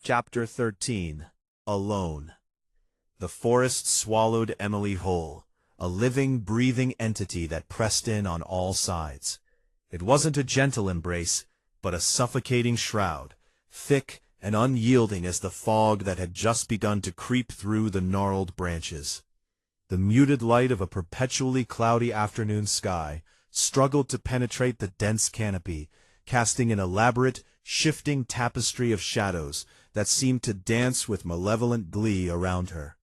Chapter 13. Alone. The forest swallowed Emily whole, a living, breathing entity that pressed in on all sides. It wasn't a gentle embrace, but a suffocating shroud, thick and unyielding as the fog that had just begun to creep through the gnarled branches. The muted light of a perpetually cloudy afternoon sky struggled to penetrate the dense canopy, casting an elaborate, shifting tapestry of shadows that seemed to dance with malevolent glee around her.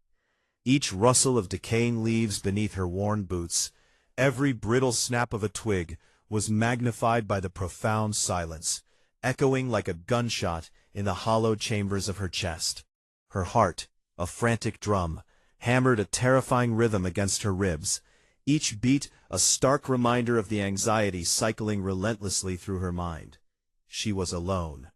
Each rustle of decaying leaves beneath her worn boots, every brittle snap of a twig, was magnified by the profound silence, echoing like a gunshot in the hollow chambers of her chest. Her heart, a frantic drum, hammered a terrifying rhythm against her ribs, each beat a stark reminder of the anxiety cycling relentlessly through her mind. She was alone.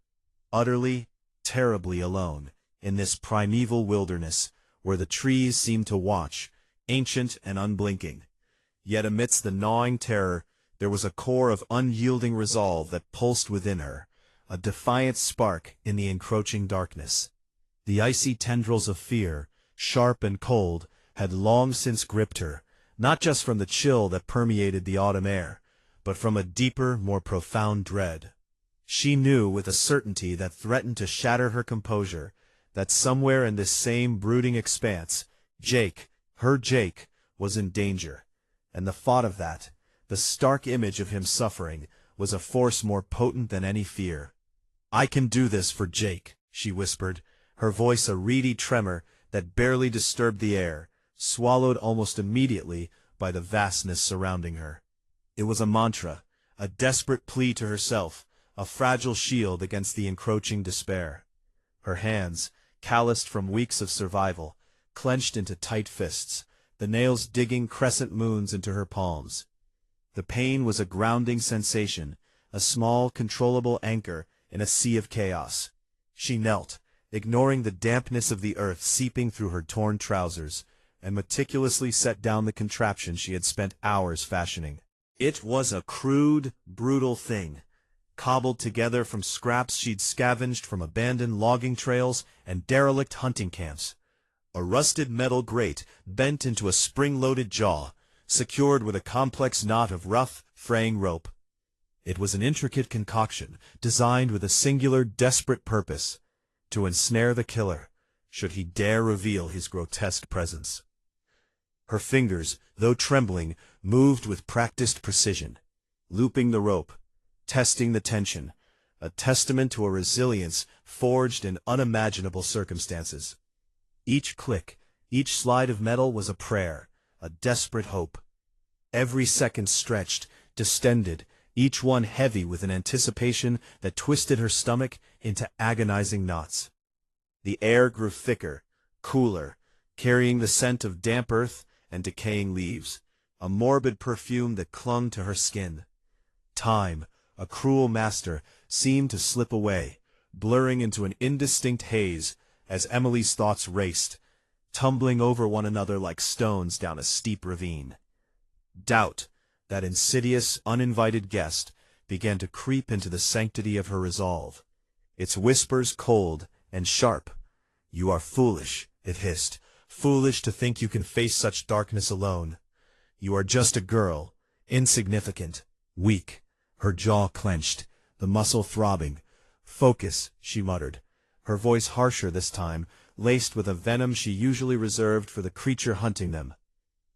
Utterly, terribly alone, in this primeval wilderness, where the trees seemed to watch, ancient and unblinking. Yet amidst the gnawing terror, there was a core of unyielding resolve that pulsed within her, a defiant spark in the encroaching darkness. The icy tendrils of fear, sharp and cold, had long since gripped her, not just from the chill that permeated the autumn air, but from a deeper, more profound dread. She knew with a certainty that threatened to shatter her composure, that somewhere in this same brooding expanse, Jake, her Jake, was in danger, and the thought of that, the stark image of him suffering, was a force more potent than any fear. "I can do this for Jake," she whispered, her voice a reedy tremor that barely disturbed the air, swallowed almost immediately by the vastness surrounding her. It was a mantra, a desperate plea to herself, a fragile shield against the encroaching despair. Her hands, calloused from weeks of survival, clenched into tight fists, the nails digging crescent moons into her palms. The pain was a grounding sensation, a small, controllable anchor in a sea of chaos. She knelt, ignoring the dampness of the earth seeping through her torn trousers, and meticulously set down the contraption she had spent hours fashioning. It was a crude, brutal thing, cobbled together from scraps she'd scavenged from abandoned logging trails and derelict hunting camps. A rusted metal grate bent into a spring-loaded jaw, secured with a complex knot of rough, fraying rope. It was an intricate concoction, designed with a singular, desperate purpose: to ensnare the killer, should he dare reveal his grotesque presence. Her fingers, though trembling, moved with practiced precision, looping the rope, testing the tension, a testament to a resilience forged in unimaginable circumstances. Each click, each slide of metal was a prayer, a desperate hope. Every second stretched, distended, each one heavy with an anticipation that twisted her stomach into agonizing knots. The air grew thicker, cooler, carrying the scent of damp earth and decaying leaves, a morbid perfume that clung to her skin. Time, a cruel master, seemed to slip away, blurring into an indistinct haze as Emily's thoughts raced, tumbling over one another like stones down a steep ravine. Doubt, that insidious, uninvited guest, began to creep into the sanctity of her resolve. Its whispers cold and sharp. "You are foolish," it hissed, "foolish to think you can face such darkness alone. You are just a girl, insignificant, weak." Her jaw clenched, the muscle throbbing. "Focus," she muttered, her voice harsher this time, laced with a venom she usually reserved for the creature hunting them.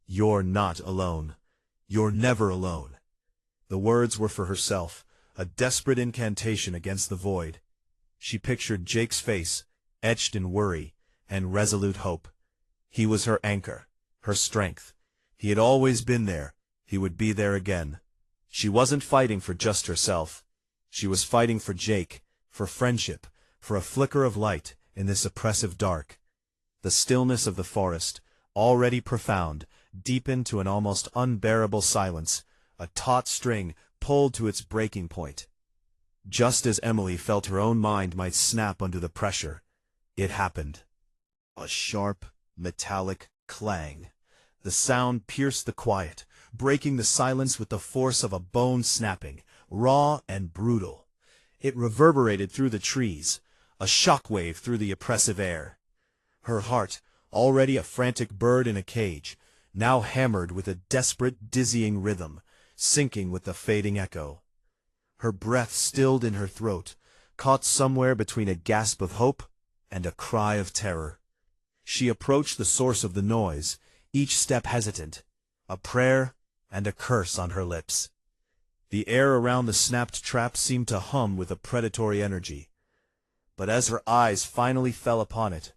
"You're not alone. You're never alone." The words were for herself, a desperate incantation against the void. She pictured Jake's face, etched in worry and resolute hope. He was her anchor, her strength. He had always been there. He would be there again. She wasn't fighting for just herself. She was fighting for Jake, for friendship, for a flicker of light in this oppressive dark. The stillness of the forest, already profound, deepened to an almost unbearable silence, a taut string pulled to its breaking point. Just as Emily felt her own mind might snap under the pressure, it happened. A sharp, metallic clang. The sound pierced the quiet, breaking the silence with the force of a bone snapping, raw and brutal. It reverberated through the trees, a shockwave through the oppressive air. Her heart, already a frantic bird in a cage, now hammered with a desperate, dizzying rhythm, sinking with the fading echo. Her breath stilled in her throat, caught somewhere between a gasp of hope and a cry of terror. She approached the source of the noise, each step hesitant, a prayer and a curse on her lips. The air around the snapped trap seemed to hum with a predatory energy. But as her eyes finally fell upon it,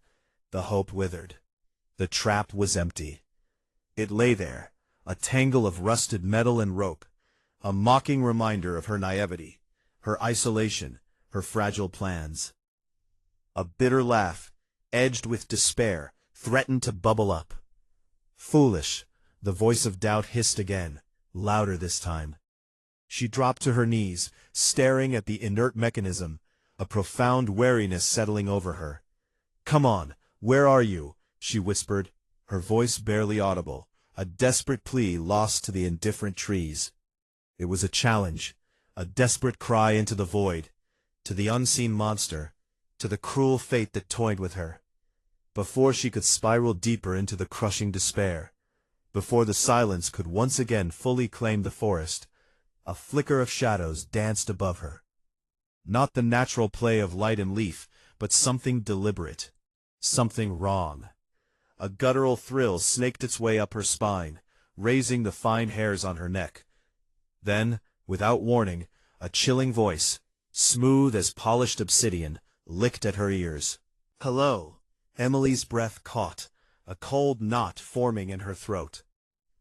the hope withered. The trap was empty. It lay there, a tangle of rusted metal and rope, a mocking reminder of her naivety, her isolation, her fragile plans. A bitter laugh, edged with despair, threatened to bubble up. Foolish, the voice of doubt hissed again, louder this time. She dropped to her knees, staring at the inert mechanism, a profound weariness settling over her. "Come on, where are you?" she whispered, her voice barely audible, a desperate plea lost to the indifferent trees. It was a challenge, a desperate cry into the void, to the unseen monster, to the cruel fate that toyed with her. Before she could spiral deeper into the crushing despair, before the silence could once again fully claim the forest, a flicker of shadows danced above her. Not the natural play of light and leaf, but something deliberate, something wrong. A guttural thrill snaked its way up her spine, raising the fine hairs on her neck. Then, without warning, a chilling voice, smooth as polished obsidian, licked at her ears. "Hello." Emily's breath caught, a cold knot forming in her throat.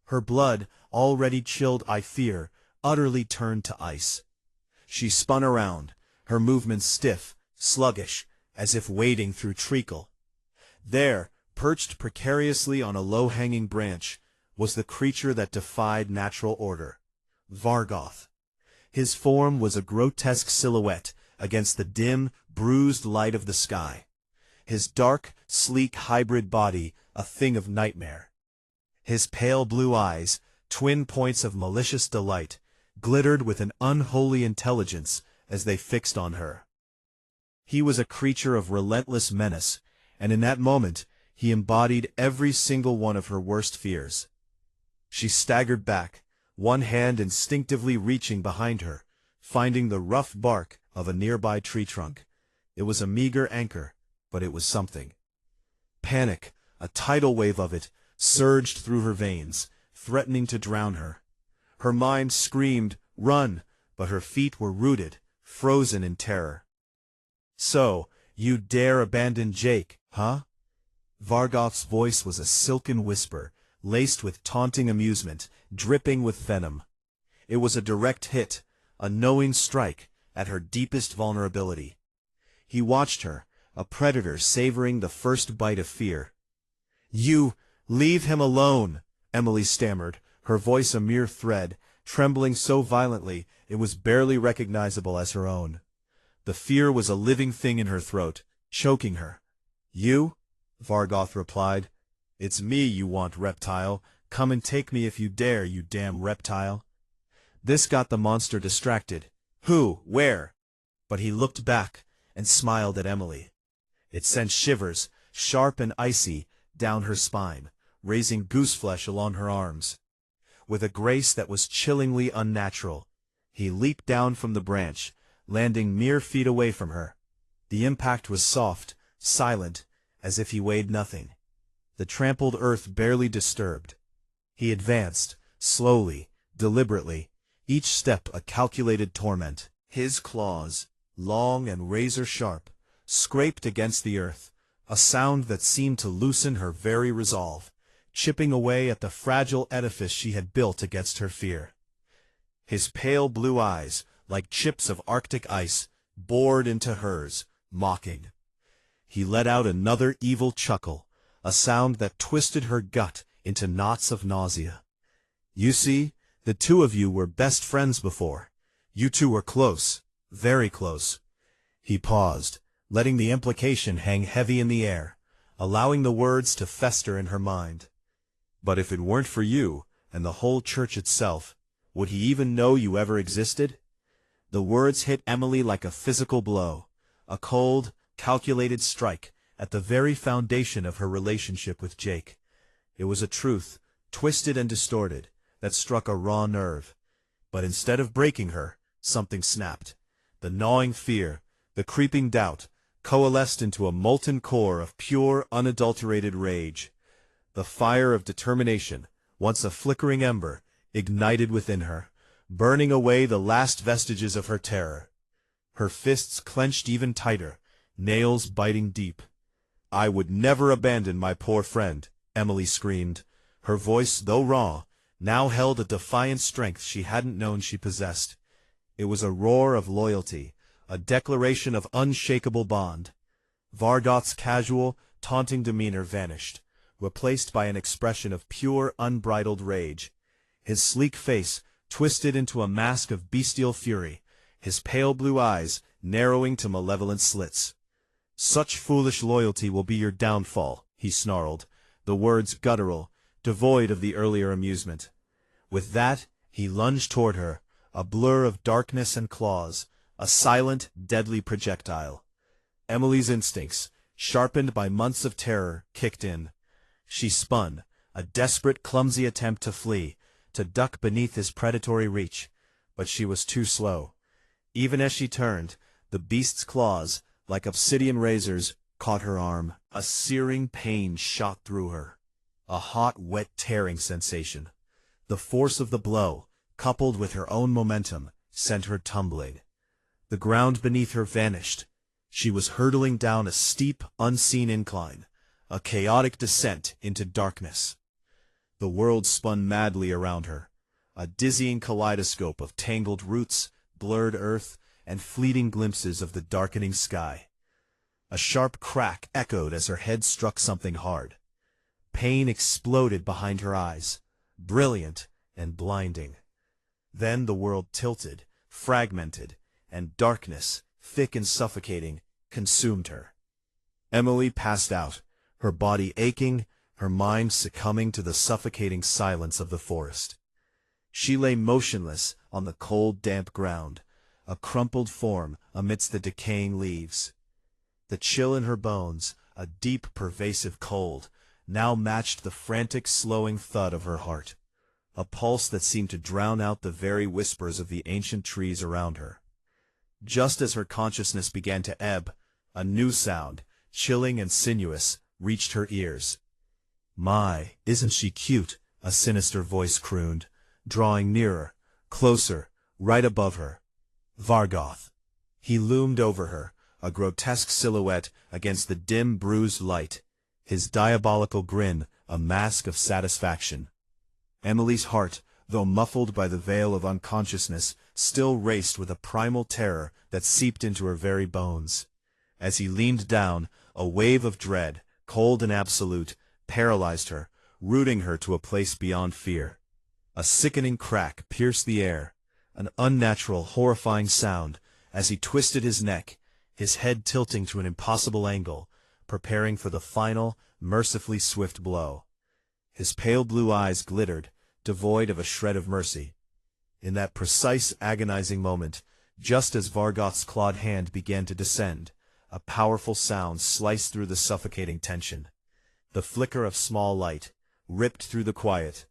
Her blood, already chilled by fear, utterly turned to ice. She spun around, her movements stiff, sluggish, as if wading through treacle. There, perched precariously on a low-hanging branch, was the creature that defied natural order. Vargoth. His form was a grotesque silhouette against the dim, bruised light of the sky. His dark, sleek hybrid body a thing of nightmare. His pale blue eyes, twin points of malicious delight, glittered with an unholy intelligence as they fixed on her. He was a creature of relentless menace, and in that moment he embodied every single one of her worst fears. She staggered back, one hand instinctively reaching behind her, finding the rough bark of a nearby tree trunk. It was a meager anchor, but it was something. Panic, a tidal wave of it, surged through her veins, threatening to drown her. Her mind screamed, "Run!" but her feet were rooted, frozen in terror. "So, you dare abandon Jake, huh?" Vargoth's voice was a silken whisper, laced with taunting amusement, dripping with venom. It was a direct hit, a knowing strike, at her deepest vulnerability. He watched her, a predator savoring the first bite of fear. "You, leave him alone," Emily stammered, her voice a mere thread, trembling so violently it was barely recognizable as her own. The fear was a living thing in her throat, choking her. "You?" Vargoth replied. "It's me you want, reptile. Come and take me if you dare, you damn reptile." This got the monster distracted. "Who? Where?" But he looked back and smiled at Emily. It sent shivers, sharp and icy, down her spine, raising gooseflesh along her arms. With a grace that was chillingly unnatural, he leaped down from the branch, landing mere feet away from her. The impact was soft, silent, as if he weighed nothing. The trampled earth barely disturbed. He advanced, slowly, deliberately, each step a calculated torment. His claws, long and razor-sharp, scraped against the earth, a sound that seemed to loosen her very resolve, chipping away at the fragile edifice she had built against her fear. His pale blue eyes, like chips of Arctic ice, bored into hers, mocking. He let out another evil chuckle, a sound that twisted her gut into knots of nausea. "You see, the two of you were best friends before. You two were close, very close." He paused, letting the implication hang heavy in the air, allowing the words to fester in her mind. "But if it weren't for you, and the whole church itself, would he even know you ever existed?" The words hit Emily like a physical blow, a cold, calculated strike at the very foundation of her relationship with Jake. It was a truth, twisted and distorted, that struck a raw nerve. But instead of breaking her, something snapped. The gnawing fear, the creeping doubt, coalesced into a molten core of pure, unadulterated rage. The fire of determination, once a flickering ember, ignited within her, burning away the last vestiges of her terror. Her fists clenched even tighter, nails biting deep. "I would never abandon my poor friend," Emily screamed. Her voice, though raw, now held a defiant strength she hadn't known she possessed. It was a roar of loyalty, a declaration of unshakable bond. Vargoth's casual, taunting demeanor vanished, replaced by an expression of pure, unbridled rage. His sleek face twisted into a mask of bestial fury, his pale blue eyes narrowing to malevolent slits. "Such foolish loyalty will be your downfall," he snarled, the words guttural, devoid of the earlier amusement. With that, he lunged toward her, a blur of darkness and claws, a silent, deadly projectile. Emily's instincts, sharpened by months of terror, kicked in. She spun, a desperate, clumsy attempt to flee, to duck beneath his predatory reach, but she was too slow. Even as she turned, the beast's claws, like obsidian razors, caught her arm. A searing pain shot through her, a hot, wet tearing sensation. The force of the blow, coupled with her own momentum, sent her tumbling. The ground beneath her vanished. She was hurtling down a steep, unseen incline, a chaotic descent into darkness. The world spun madly around her, a dizzying kaleidoscope of tangled roots, blurred earth, and fleeting glimpses of the darkening sky. A sharp crack echoed as her head struck something hard. Pain exploded behind her eyes, brilliant and blinding. Then the world tilted, fragmented, and darkness, thick and suffocating, consumed her. Emily passed out, her body aching, her mind succumbing to the suffocating silence of the forest. She lay motionless on the cold, damp ground, a crumpled form amidst the decaying leaves. The chill in her bones, a deep, pervasive cold, now matched the frantic, slowing thud of her heart, a pulse that seemed to drown out the very whispers of the ancient trees around her. Just as her consciousness began to ebb, a new sound, chilling and sinuous, reached her ears. "My, isn't she cute?" a sinister voice crooned, drawing nearer, closer, right above her. Vargoth. He loomed over her, a grotesque silhouette against the dim, bruised light, his diabolical grin a mask of satisfaction. Emily's heart, though muffled by the veil of unconsciousness, still raced with a primal terror that seeped into her very bones. As he leaned down, a wave of dread, cold and absolute, paralyzed her, rooting her to a place beyond fear. A sickening crack pierced the air, an unnatural, horrifying sound, as he twisted his neck, his head tilting to an impossible angle, preparing for the final, mercifully swift blow. His pale blue eyes glittered, devoid of a shred of mercy. In that precise, agonizing moment, just as Vargoth's clawed hand began to descend, a powerful sound sliced through the suffocating tension. The flicker of small light, ripped through the quiet.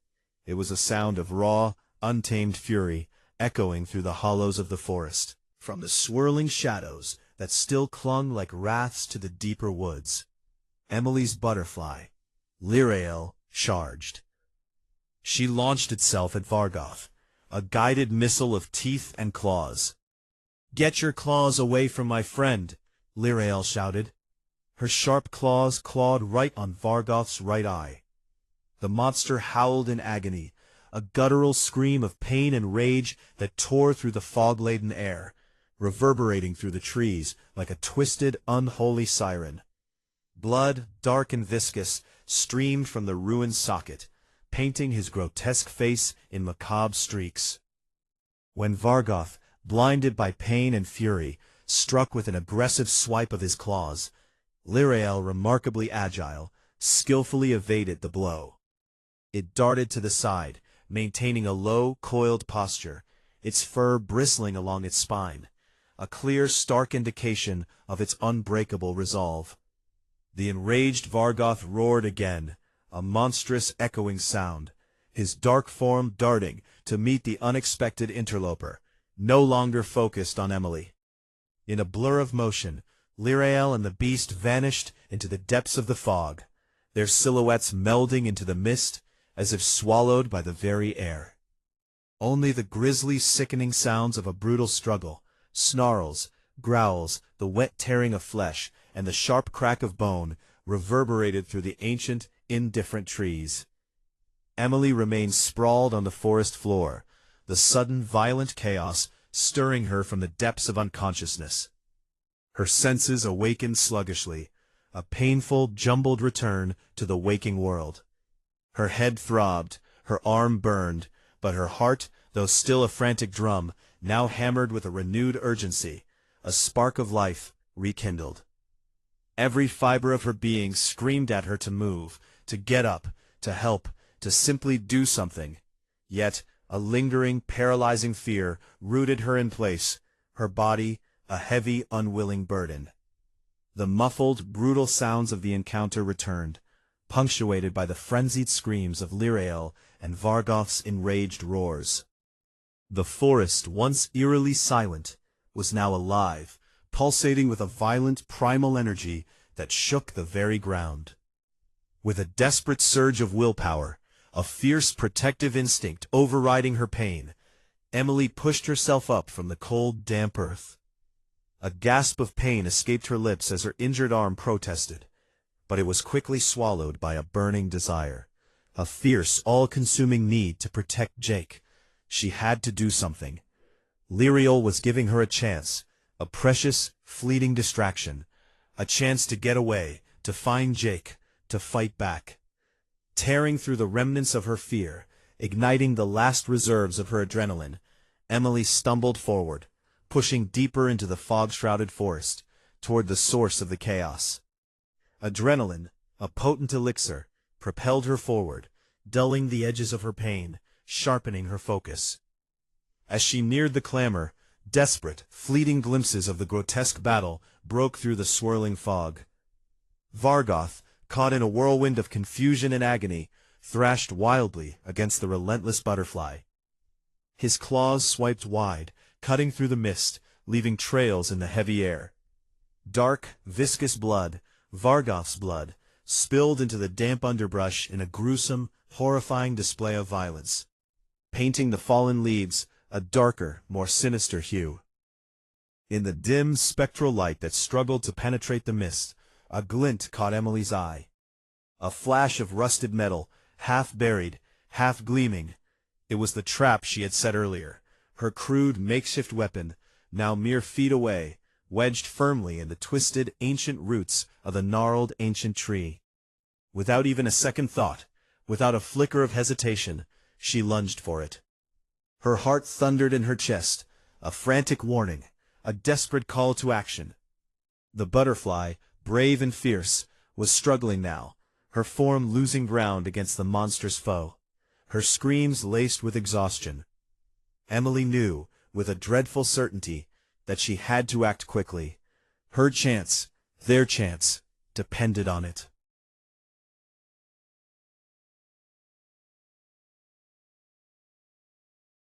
It was a sound of raw, untamed fury, echoing through the hollows of the forest, from the swirling shadows that still clung like wraiths to the deeper woods. Emily's butterfly, Lyrael, charged. She launched itself at Vargoth, a guided missile of teeth and claws. "Get your claws away from my friend," Lyrael shouted. Her sharp claws clawed right on Vargoth's right eye. The monster howled in agony, a guttural scream of pain and rage that tore through the fog-laden air, reverberating through the trees like a twisted, unholy siren. Blood, dark and viscous, streamed from the ruined socket, painting his grotesque face in macabre streaks. When Vargoth, blinded by pain and fury, struck with an aggressive swipe of his claws, Lyrael, remarkably agile, skillfully evaded the blow. It darted to the side, maintaining a low, coiled posture, its fur bristling along its spine, a clear, stark indication of its unbreakable resolve. The enraged Vargoth roared again, a monstrous echoing sound, his dark form darting to meet the unexpected interloper, no longer focused on Emily. In a blur of motion, Lirael and the beast vanished into the depths of the fog, their silhouettes melding into the mist as if swallowed by the very air. Only the grisly, sickening sounds of a brutal struggle, snarls, growls, the wet tearing of flesh, and the sharp crack of bone reverberated through the ancient, indifferent trees. Emily remained sprawled on the forest floor, the sudden, violent chaos stirring her from the depths of unconsciousness. Her senses awakened sluggishly, a painful, jumbled return to the waking world. Her head throbbed, her arm burned, but her heart, though still a frantic drum, now hammered with a renewed urgency, a spark of life rekindled. Every fiber of her being screamed at her to move, to get up, to help, to simply do something. Yet a lingering, paralyzing fear rooted her in place, her body a heavy, unwilling burden. The muffled, brutal sounds of the encounter returned, punctuated by the frenzied screams of Lirael and Vargoth's enraged roars. The forest, once eerily silent, was now alive, pulsating with a violent, primal energy that shook the very ground. With a desperate surge of willpower, a fierce protective instinct overriding her pain, Emily pushed herself up from the cold, damp earth. A gasp of pain escaped her lips as her injured arm protested, but it was quickly swallowed by a burning desire, a fierce, all-consuming need to protect Jake. She had to do something. Lirael was giving her a chance, a precious, fleeting distraction, a chance to get away, to find Jake, to fight back. Tearing through the remnants of her fear, igniting the last reserves of her adrenaline, Emily stumbled forward, pushing deeper into the fog-shrouded forest, toward the source of the chaos. Adrenaline, a potent elixir, propelled her forward, dulling the edges of her pain, sharpening her focus. As she neared the clamor, desperate, fleeting glimpses of the grotesque battle broke through the swirling fog. Vargoth, caught in a whirlwind of confusion and agony, thrashed wildly against the relentless butterfly. His claws swiped wide, cutting through the mist, leaving trails in the heavy air. Dark, viscous blood, Vargoth's blood, spilled into the damp underbrush in a gruesome, horrifying display of violence, painting the fallen leaves a darker, more sinister hue. In the dim, spectral light that struggled to penetrate the mist, a glint caught Emily's eye. A flash of rusted metal, half buried, half gleaming. It was the trap she had set earlier, her crude makeshift weapon, now mere feet away, wedged firmly in the twisted, ancient roots of the gnarled ancient tree. Without even a second thought, without a flicker of hesitation, she lunged for it. Her heart thundered in her chest, a frantic warning, a desperate call to action. The butterfly, brave and fierce, was struggling now, her form losing ground against the monstrous foe, her screams laced with exhaustion. Emily knew, with a dreadful certainty, that she had to act quickly. Her chance, their chance, depended on it.